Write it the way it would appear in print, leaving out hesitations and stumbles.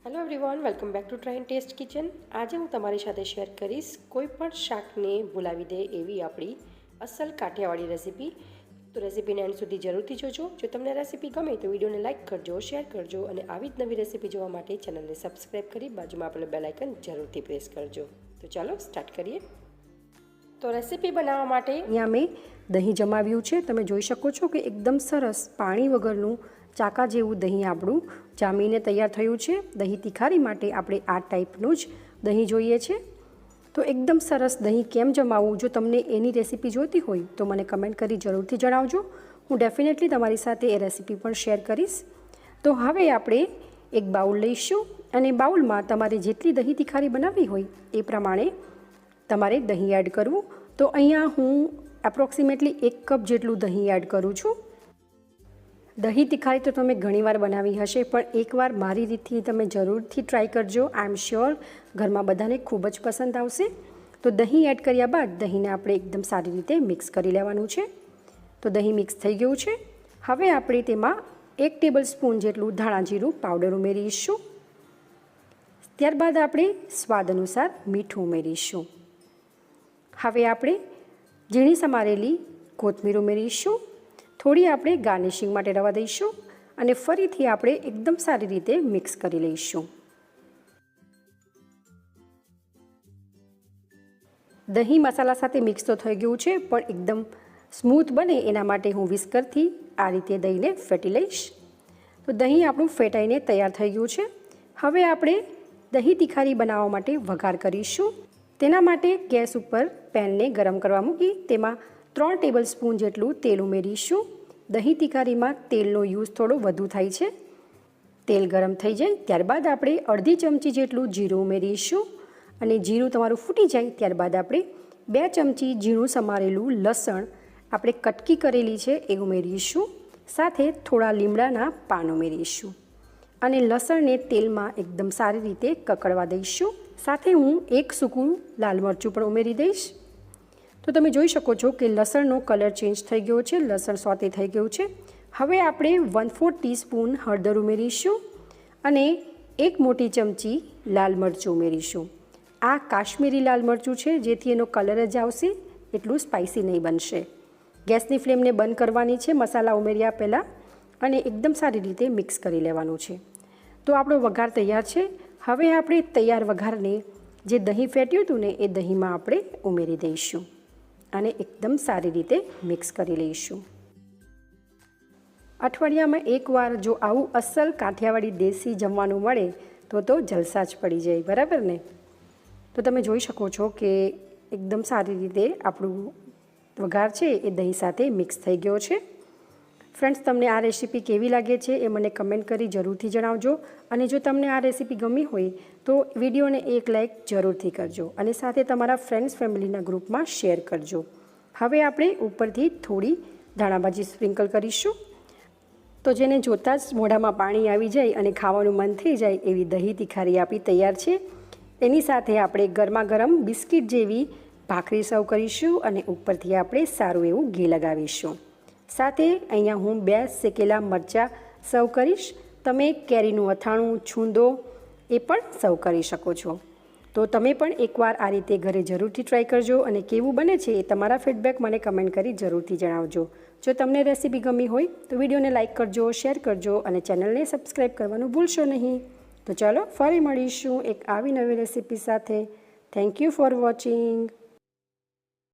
Hello everyone, welcome back to Try and Taste Kitchen. આજે હું તમારી સાથે શેર કરીશ કોઈ પણ શાકને ભૂલાવી દે એવી આપણી અસલ કાઠિયાવાડી રેસીપી। તો રેસીપીને એન્ડ સુધી જરૂરથી જોજો। જો તમને રેસીપી ગમે તો વિડીયોને લાઇક કરજો, શેર કરજો અને આવી જ નવી રેસીપી જોવા માટે ચેનલને સબસ્ક્રાઈબ કરી બાજુમાં આપેલું બેલ આઇકન જરૂરથી પ્રેસ કરજો। તો ચાલો સ્ટાર્ટ કરીએ। તો રેસીપી બનાવવા માટે અહીંયા મેં દહીં જમાવ્યું છે। તમે જોઈ શકો છો કે એકદમ સરસ પાણી વગરનું ચાકા જેવું દહીં આપણું જામીને તૈયાર થયું છે। દહીં તિખારી માટે આપણે આ ટાઈપનું જ દહીં જોઈએ છે। તો એકદમ સરસ દહીં કેમ જમાવવું, જો તમને એની રેસીપી જોઈતી હોય તો મને કમેન્ટ કરી જરૂરથી જણાવજો। હું ડેફિનેટલી તમારી સાથે એ રેસીપી પણ શેર કરીશ। તો હવે આપણે એક બાઉલ લઈશું અને બાઉલમાં તમારે જેટલી દહીં તિખારી બનાવવી હોય એ પ્રમાણે તમારે દહીં એડ કરવું। તો અહીંયા હું એપ્રોક્સિમેટલી 1 કપ જેટલું દહીં એડ કરું છું। દહીં તિખારી તો તમે ઘણીવાર બનાવી હશે, પણ એકવાર મારી રીતથી તમે જરૂરથી ટ્રાય કરજો। આઈ એમ શ્યોર ઘરમાં બધાને ખૂબ જ પસંદ આવશે। તો દહીં એડ કર્યા બાદ દહીંને આપણે એકદમ સારી રીતે મિક્સ કરી લેવાનું છે। તો દહીં મિક્સ થઈ ગયું છે। હવે આપણે તેમાં 1 ટેબલ સ્પૂન જેટલું ધાણા જીરું પાવડર ઉમેરીશું। ત્યારબાદ આપણે સ્વાદ અનુસાર મીઠું ઉમેરીશું। હવે આપણે ઝીણી સમારેલી કોથમીર ઉમેરીશું। થોડી આપણે ગાર્નિશિંગ માટે રવા દઈશું અને ફરીથી આપણે એકદમ સારી રીતે મિક્સ કરી લઈશું। દહીં મસાલા સાથે મિક્સ તો થઈ ગયું છે, પણ એકદમ સ્મૂથ બને એના માટે હું વિસ્કરથી આ રીતે દહીંને ફેટી લઈશ। તો દહીં આપણું ફેટાઈને તૈયાર થઈ ગયું છે। હવે આપણે દહીં તિખારી બનાવવા માટે વઘાર કરીશું। તેના માટે ગેસ ઉપર પેનને ગરમ કરવા મૂકી તેમાં 3 ટેબલ સ્પૂન જેટલું તેલ ઉમેરીશું। દહીં તિખારીમાં તેલનો યુઝ થોડો વધુ થાય છે। તેલ ગરમ થઈ જાય ત્યારબાદ આપણે અડધી ચમચી જેટલું જીરું ઉમેરીશું અને જીરું તમારું ફૂટી જાય ત્યારબાદ આપણે 2 ચમચી ઝીણું સમારેલું લસણ આપણે કટકી કરેલી છે એ ઉમેરીશું। સાથે થોડા લીમડાના પાન ઉમેરીશું અને લસણને તેલમાં એકદમ સારી રીતે કકડવા દઈશું। સાથે હું 1 સૂકું લાલ મરચું પણ ઉમેરી દઈશ। તો તમે જોઈ શકો છો કે લસણનો કલર ચેન્જ થઈ ગયો છે, લસણ સોતે થઈ ગયું છે। હવે આપણે 1/4 ટીસ્પૂન હળદર ઉમેરીશું અને 1 મોટી ચમચી લાલ મરચું ઉમેરીશું। આ કાશ્મીરી લાલ મરચું છે, જેથી એનો કલર જ આવશે, એટલું સ્પાઇસી નહીં બનશે। ગેસની ફ્લેમને બંધ કરવાની છે મસાલા ઉમેર્યા પહેલાં અને એકદમ સારી રીતે મિક્સ કરી લેવાનું છે। તો આપણો વઘાર તૈયાર છે। હવે આપણે તૈયાર વઘારને જે દહીં ફેટ્યું હતું ને એ દહીંમાં આપણે ઉમેરી દઈશું અને એકદમ સારી રીતે મિક્સ કરી લઈશું। અઠવાડિયામાં એકવાર જો આવું અસલ કાઠિયાવાડી દેશી જમવાનું મળે તો જલસા જ પડી જાય, બરાબર ને? તો તમે જોઈ શકો છો કે એકદમ સારી રીતે આપણું વઘાર છે એ દહીં સાથે મિક્સ થઈ ગયો છે। ફ્રેન્ડ્સ, તમને આ રેસીપી કેવી લાગે છે એ મને કમેન્ટ કરી જરૂરથી જણાવજો અને જો તમને આ રેસીપી ગમી હોય તો વિડીયોને એક લાઇક જરૂરથી કરજો અને સાથે તમારા ફ્રેન્ડ્સ ફેમિલીના ગ્રુપમાં શેર કરજો। હવે આપણે ઉપરથી થોડી ધાણાભાજી સ્પ્રિંકલ કરીશું। તો જેને જોતાં જ મોઢામાં પાણી આવી જાય અને ખાવાનું મન થઈ જાય એવી દહીં તિખારી આપણી તૈયાર છે। એની સાથે આપણે ગરમા ગરમ બિસ્કિટ જેવી ભાખરી સર્વ કરીશું અને ઉપરથી આપણે સારું એવું ઘી લગાવીશું। સાથે અહીંયા હું 2 શેકેલા મરચાં સર્વ કરીશ। તમે કેરીનું અથાણું, છૂંદો એ પણ સર્વ કરી શકો છો। તો તમે પણ એકવાર આ રીતે ઘરે જરૂરથી ટ્રાય કરજો અને કેવું બને છે એ તમારા ફીડબેક મને કમેન્ટ કરી જરૂરથી જણાવજો। જો તમને રેસીપી ગમી હોય તો વિડીયોને લાઇક કરજો, શેર કરજો અને ચેનલને સબસ્ક્રાઈબ કરવાનું ભૂલશો નહીં। તો ચાલો ફરી મળીશું એક આવી નવી રેસીપી સાથે। Thank you for watching.